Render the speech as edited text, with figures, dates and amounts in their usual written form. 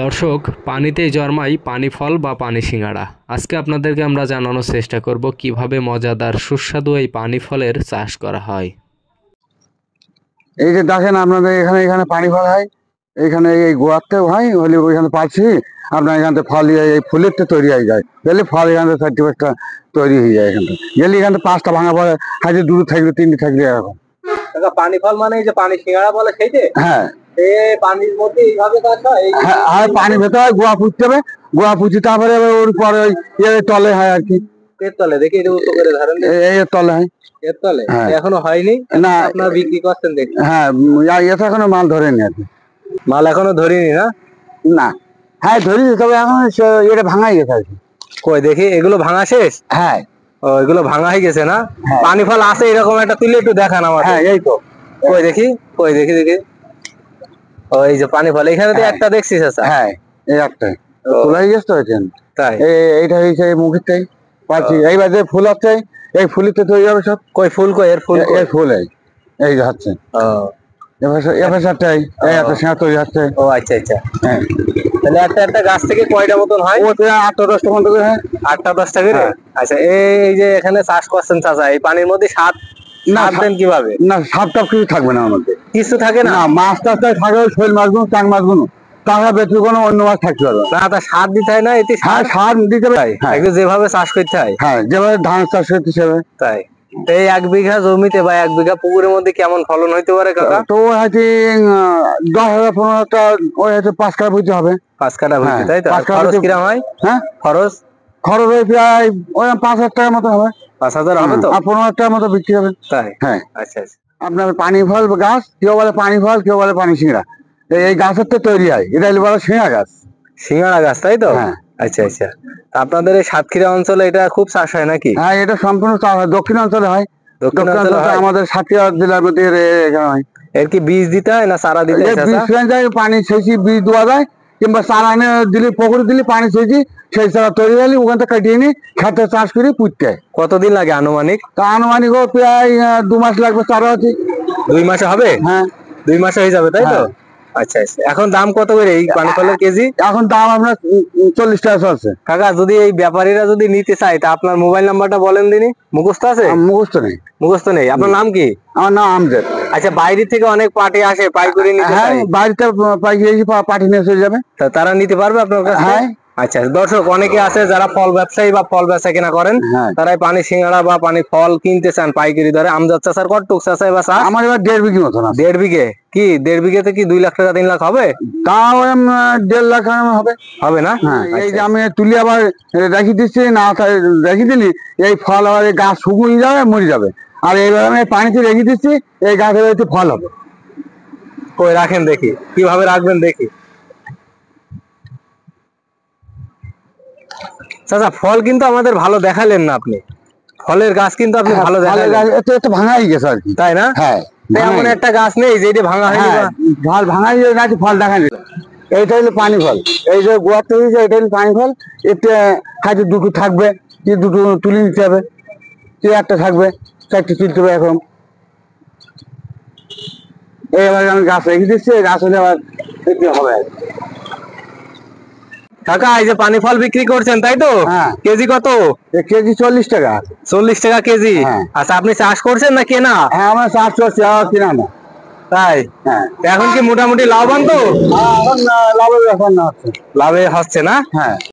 দর্শক, পানিতেই জন্মায় পানি ফল বা পানি সিঙ্গাড়া। আজকে আপনাদেরকে আমরা জানানোর চেষ্টা করব কিভাবে মজাদার সুস্বাদু এই পানি ফলের চাষ করা হয়। এই যে দেখেন আপনাদের এখানে এখানে পানি ফল হয়, এখানে এই গোয়াতেও হয়, হলে ওইখানে পাচ্ছি আপনার এখান থেকে ফল এই ফুলের তো তৈরি হয়ে যায়, গেলে ফল এখান থেকে 30-50টা তৈরি হয়ে যায়। এখান থেকে গেলে এখান থেকে 5টা ভাঙা পড়ে, হাতে 2 থাকলে 3 থাকলে এরকম। পানি ফল মানে এই যে পানি সিঙ্গাড়া বলে সেইটা? হ্যাঁ, পানির মধ্যে এইভাবে চাষ হয়? হ্যাঁ, পানি ভেতরে হয়, গোয়া পুঁততে হবে, গোয়া পুঁতি তারপরে ওর পরে ওই তলে হয় আর কি। এর তলে দেখি এটা উঁচু করে ধরেন, এই তলে হয়। এর তলে হ্যাঁ। এখনো হয়নি না, আপনারা বিক্রি করছেন দেখি? হ্যাঁ, এটা এখনো মাল ধরেনি আর কি। মাল এখনো ধরিনি না? না, হ্যাঁ ধরি, তবে এখন এটা ভাঙাই গেছে আর কি। কই দেখি এগুলো ভাঙা শেষ? হ্যাঁ। ও, এগুলো ভাঙা হয়ে গেছে না? হ্যাঁ। পানি ফল আছে এরকম একটা তুলে একটু দেখান আমার। হ্যাঁ, এই তো। কই দেখি, কই দেখি দেখি। ও, এই যে পানি ফল এখানে তো একটা দেখছি চাচা। হ্যাঁ, এই একটাই তোলাই গেছে তো এখানে। তাই? এইটা হয়েছে এই মুখেরটাই পাচ্ছি। এইবার যে ফুল আছে এই ফুলিতে তৈরি হবে সব। কই ফুল, কই এর ফুল? এই ফুল এই যে হচ্ছে। ও, এবার সারটাই এই একটা সিঁড়া তৈরি হচ্ছে। ও আচ্ছা আচ্ছা। হ্যাঁ, তাহলে একটা একটা গাছ থেকে কয়টা মতন হয়? ওতে 8-10টা মতো করে হয়। 8-10টা করে? হ্যাঁ। আচ্ছা, এই যে এখানে চাষ করছেন চাচা, এই পানির মধ্যে সার দেন কিভাবে? না, সাপটাপ কিছু থাকবে না আমাদের, কিছু থাকে না? না, মাছ টাছটাই থাকবে, শৈল মাছগুলো, চাং মাছগুলো, তাছাড়া বেশি কোনো অন্য মাছ থাকতে পারবে না, তা সার দিতে হয় না? এতে হ্যাঁ, সার দিতে হবে। হ্যাঁ, একটু যেভাবে চাষ করতে হয়। হ্যাঁ, যেভাবে ধান চাষ করতে হবে। তাই? তো এই 1 বিঘা জমিতে বা 1 বিঘা পুকুরের মধ্যে কেমন ফলন হইতে পারে কাকা? তো ওই হয়তো 10,000-15,000, ওই হয়তো 5 কাঠা বুঝতে হবে। 5 কাঠা হইতে, তাই তো? 5 কাঠা খরচ কিরম হয়? হ্যাঁ, খরচ খরচ ওই প্রায় ওই 5,000 টাকার মতো হবে। 5,000 হবে তো? আর 15,000 টাকার মতো বিক্রি হবে। তাই? হ্যাঁ। আচ্ছা আচ্ছা। আপনার পানি ফল গাছ, কেউ বলে পানি ফল, কেউ বলে পানি সিংড়া, এই গাছের তো তৈরি হয়, এটা বলে সিংড়া গাছ। সিঙ্গাড়া গাছ, তাই তো? হ্যাঁ। আচ্ছা আচ্ছা। তা আপনাদের এই সাতক্ষীরা অঞ্চলে এটা খুব চাষ হয় নাকি? হ্যাঁ, এটা সম্পূর্ণ চাষ হয়, দক্ষিণ অঞ্চলে হয়। দক্ষিণ অঞ্চলে হয়? আমাদের সাতক্ষীরা জেলার মধ্যে এখানে হয়। এর কি বীজ দিতে হয় না চারা দিতে হয় বীজ চাচা? যায়, পানি সেচি বীজ দেওয়া যায়, কিংবা চারা এনে দিলে, পুকুরে দিলে পানি সেচি সেই চারা তৈরি হলে ওখান থেকে কাটিয়ে নিয়ে খেতে চাষ করে পুঁততে হয়। কতদিন লাগে আনুমানিক? তা আনুমানিক প্রায় 2 মাস লাগবে চারা হচ্ছে। 2 মাসে হবে? হ্যাঁ। 2 মাসে হয়ে যাবে, তাই তো? হ্যাঁ। আচ্ছা আচ্ছা। এখন দাম কত করে এই পানি ফলের কেজি? এখন দাম আমরা 40 টাকা চলছে। কাকা, যদি এই ব্যাপারীরা যদি নিতে চায় তা আপনার মোবাইল নাম্বারটা বলেন দিনি। মুখস্থ আছে? মুখস্থ নেই। মুখস্থ নেই। আপনার নাম কি? আমার নাম আমজাদ। আচ্ছা, বাইরে থেকে অনেক পার্টি আসে পাইকারি নিতে হ্যাঁ, চায়, বাড়িতে পাইকারি পাঠিয়ে নিয়ে চলে যাবে। তা তারা নিতে পারবে আপনার কাছে? হ্যাঁ। আচ্ছা, দর্শক অনেকে আছে যারা ফল ব্যবসায়ী বা ফল বেচা কেনা করেন, হ্যাঁ। তারাই পানি সিঙ্গাড়া বা পানি ফল কিনতে চান পাইকারি দরে। আমজাদ চাচার কতটুক চাচাই বা চাষ? আমার এবার 1.5 বিঘি মতন আছে। 1.5 বিঘে? কি 1.5 বিঘেতে কি 2 লাখ টাকা 3 লাখ হবে? তাও 1.5 লাখ হবে। হবে না? হ্যাঁ, এই আচ্ছা। যে আমি তুলি আবার রেখে দিচ্ছি, না রেখে দিলি এই ফল আবার এই গাছ শুকিয়ে যাবে, মরে যাবে। আর এইবার আমি পানিতে রেখে দিচ্ছি, এই গাছের হয়তো ফল হবে। কই রাখেন দেখি, কিভাবে রাখবেন দেখি। চাচা, ফল কিন্তু আমাদের ভালো দেখালেন না আপনি। ফলের গাছ কিন্তু আপনি ভালো দেখালেন। একটু ভাঙাই গেছে আর কি। তাই না? হ্যাঁ, এমন একটা গাছ নেই যেটা ভাঙা হয়নি? হ্যাঁ, ফল ভাঙাই গাছ, ফল দেখা যায়। এইটা হলো পানি ফল, এই যে গোয়াতে হয়েছে, এটা হলো পানি ফল। এতে হয়তো 2টো থাকবে, কি 2টো তুলে নিতে হবে, কি একটা থাকবে, 4টে তুলতে হবে। এখন এবার আমি গাছ রেখে দিচ্ছি, গাছ হলে আবার হবে। কাকা, এই যে পানি ফল বিক্রি করছেন, তাই তো? হ্যাঁ। কেজি কত? কেজি 40 টাকা। 40 টাকা কেজি? হ্যাঁ। আচ্ছা, আপনি চাষ করছেন না কেনা? হ্যাঁ, আমরা চাষ করছি, কিনা না। তাই? হ্যাঁ। এখন কি মোটামুটি লাভবান তো? এখন লাভের ব্যাপার না হচ্ছে। লাভে হচ্ছে না? হ্যাঁ।